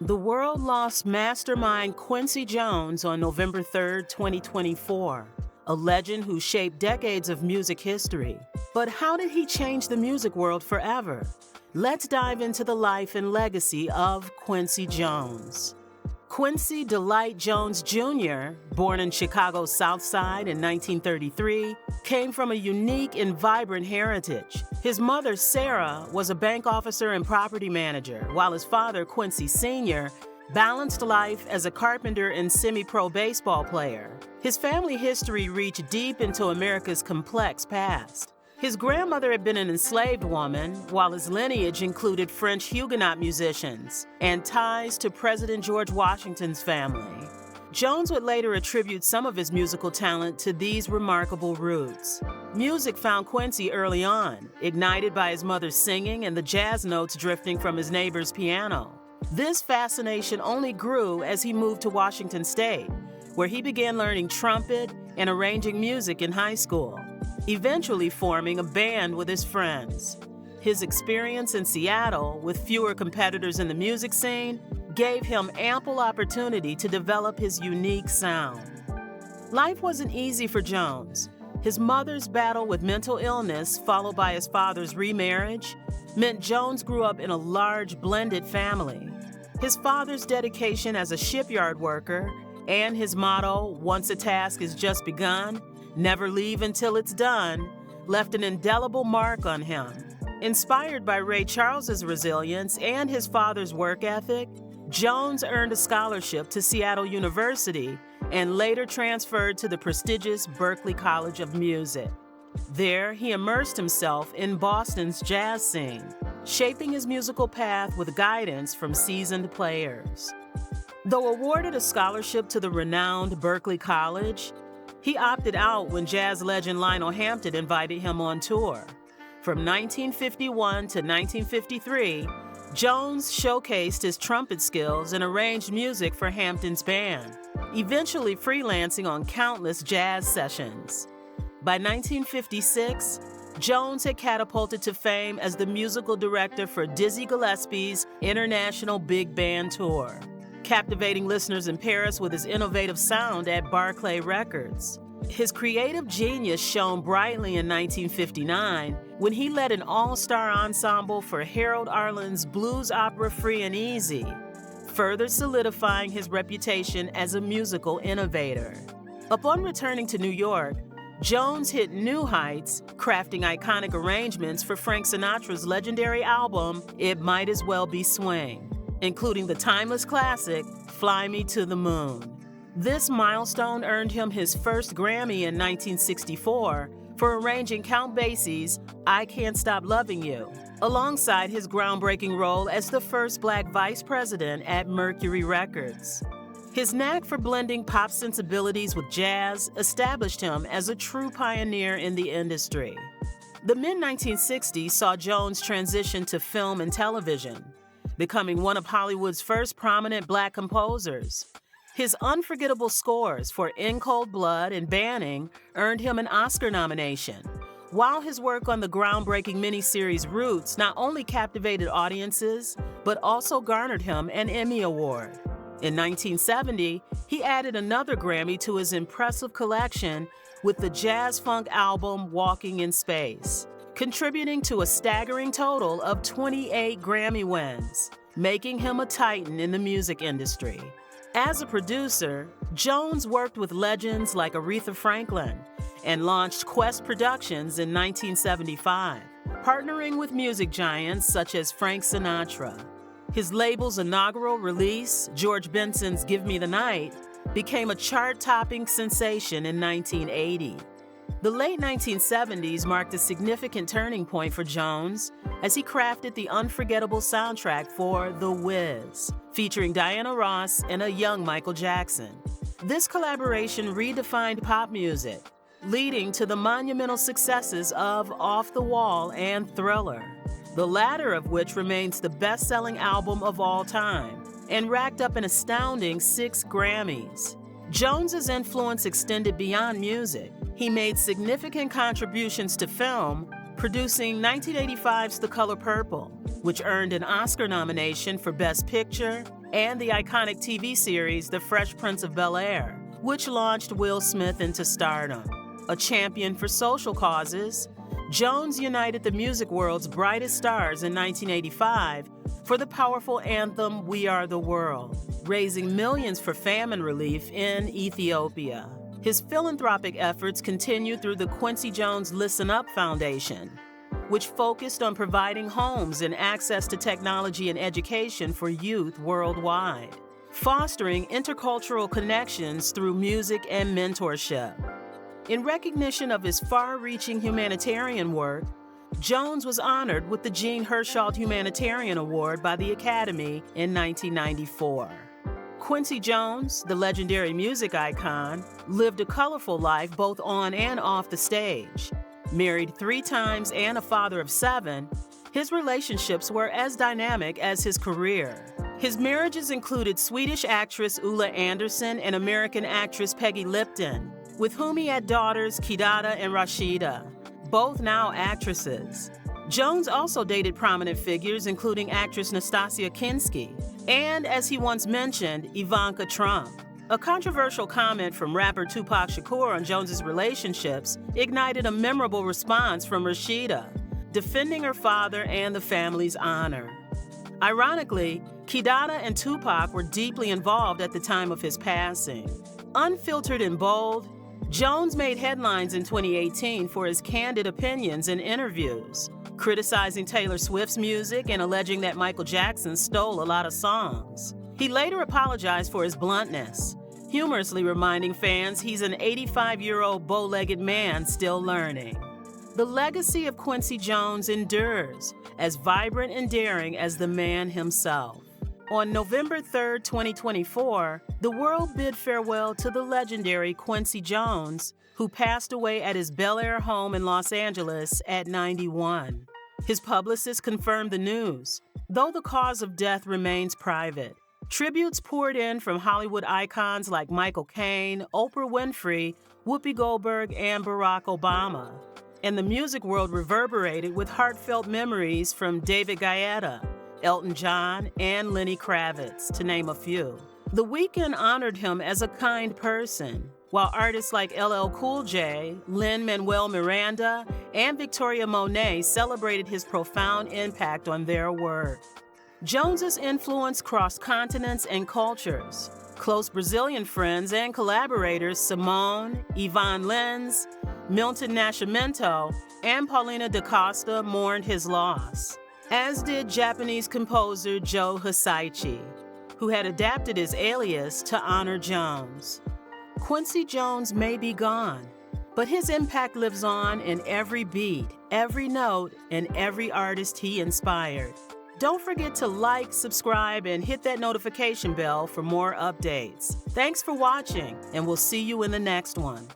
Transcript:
The world lost mastermind Quincy Jones on November 3, 2024, a legend who shaped decades of music history. But how did he change the music world forever? Let's dive into the life and legacy of Quincy Jones. Quincy Delight Jones Jr., born in Chicago's South Side in 1933, came from a unique and vibrant heritage. His mother, Sarah, was a bank officer and property manager, while his father, Quincy Sr., balanced life as a carpenter and semi-pro baseball player. His family history reached deep into America's complex past. His grandmother had been an enslaved woman, while his lineage included French Huguenot musicians and ties to President George Washington's family. Jones would later attribute some of his musical talent to these remarkable roots. Music found Quincy early on, ignited by his mother's singing and the jazz notes drifting from his neighbor's piano. This fascination only grew as he moved to Washington State, where he began learning trumpet and arranging music in high school, eventually forming a band with his friends. His experience in Seattle, with fewer competitors in the music scene, gave him ample opportunity to develop his unique sound. Life wasn't easy for Jones. His mother's battle with mental illness, followed by his father's remarriage, meant Jones grew up in a large blended family. His father's dedication as a shipyard worker and his motto, "Once a task is just begun, never leave until it's done," left an indelible mark on him. Inspired by Ray Charles's resilience and his father's work ethic, Jones earned a scholarship to Seattle University and later transferred to the prestigious Berklee College of Music. There, he immersed himself in Boston's jazz scene, shaping his musical path with guidance from seasoned players. Though awarded a scholarship to the renowned Berklee College, he opted out when jazz legend Lionel Hampton invited him on tour. From 1951 to 1953, Jones showcased his trumpet skills and arranged music for Hampton's band, eventually freelancing on countless jazz sessions. By 1956, Jones had catapulted to fame as the musical director for Dizzy Gillespie's International Big Band Tour, captivating listeners in Paris with his innovative sound at Barclay Records. His creative genius shone brightly in 1959 when he led an all-star ensemble for Harold Arlen's blues opera Free and Easy, further solidifying his reputation as a musical innovator. Upon returning to New York, Jones hit new heights, crafting iconic arrangements for Frank Sinatra's legendary album, It Might As Well Be Swing, including the timeless classic, Fly Me to the Moon. This milestone earned him his first Grammy in 1964 for arranging Count Basie's I Can't Stop Loving You, alongside his groundbreaking role as the first Black vice president at Mercury Records. His knack for blending pop sensibilities with jazz established him as a true pioneer in the industry. The mid-1960s saw Jones transition to film and television, becoming one of Hollywood's first prominent Black composers. His unforgettable scores for In Cold Blood and Banning earned him an Oscar nomination, while his work on the groundbreaking miniseries Roots not only captivated audiences, but also garnered him an Emmy Award. In 1970, he added another Grammy to his impressive collection with the jazz-funk album Walking in Space, contributing to a staggering total of 28 Grammy wins, making him a titan in the music industry. As a producer, Jones worked with legends like Aretha Franklin and launched Quest Productions in 1975, partnering with music giants such as Frank Sinatra. His label's inaugural release, George Benson's Give Me the Night, became a chart-topping sensation in 1980. The late 1970s marked a significant turning point for Jones as he crafted the unforgettable soundtrack for The Wiz, featuring Diana Ross and a young Michael Jackson. This collaboration redefined pop music, leading to the monumental successes of Off the Wall and Thriller, the latter of which remains the best-selling album of all time and racked up an astounding 6 Grammys. Jones's influence extended beyond music. He made significant contributions to film, producing 1985's The Color Purple, which earned an Oscar nomination for Best Picture and the iconic TV series The Fresh Prince of Bel-Air, which launched Will Smith into stardom. A champion for social causes, Jones united the music world's brightest stars in 1985 for the powerful anthem We Are the World, raising millions for famine relief in Ethiopia. His philanthropic efforts continued through the Quincy Jones Listen Up Foundation, which focused on providing homes and access to technology and education for youth worldwide, fostering intercultural connections through music and mentorship. In recognition of his far-reaching humanitarian work, Jones was honored with the Jean Hersholt Humanitarian Award by the Academy in 1994. Quincy Jones, the legendary music icon, lived a colorful life both on and off the stage. Married 3 times and a father of 7, his relationships were as dynamic as his career. His marriages included Swedish actress Ulla Andersson and American actress Peggy Lipton, with whom he had daughters Kidada and Rashida, both now actresses. Jones also dated prominent figures including actress Nastasia Kinski and, as he once mentioned, Ivanka Trump. A controversial comment from rapper Tupac Shakur on Jones's relationships ignited a memorable response from Rashida, defending her father and the family's honor. Ironically, Kidada and Tupac were deeply involved at the time of his passing. Unfiltered and bold, Jones made headlines in 2018 for his candid opinions in interviews, criticizing Taylor Swift's music and alleging that Michael Jackson stole a lot of songs. He later apologized for his bluntness, humorously reminding fans he's an 85-year-old bow-legged man still learning. The legacy of Quincy Jones endures, as vibrant and daring as the man himself. On November 3, 2024, the world bid farewell to the legendary Quincy Jones, who passed away at his Bel-Air home in Los Angeles at 91. His publicist confirmed the news, though the cause of death remains private. Tributes poured in from Hollywood icons like Michael Caine, Oprah Winfrey, Whoopi Goldberg, and Barack Obama. And the music world reverberated with heartfelt memories from David Guetta, Elton John, and Lenny Kravitz, to name a few. The Weeknd honored him as a kind person, while artists like LL Cool J, Lin-Manuel Miranda, and Victoria Monet celebrated his profound impact on their work. Jones's influence crossed continents and cultures. Close Brazilian friends and collaborators Simone, Yvonne Lins, Milton Nascimento, and Paulina da Costa mourned his loss, as did Japanese composer Joe Hisaichi, who had adapted his alias to honor Jones. Quincy Jones may be gone, but his impact lives on in every beat, every note, and every artist he inspired. Don't forget to like, subscribe, and hit that notification bell for more updates. Thanks for watching, and we'll see you in the next one.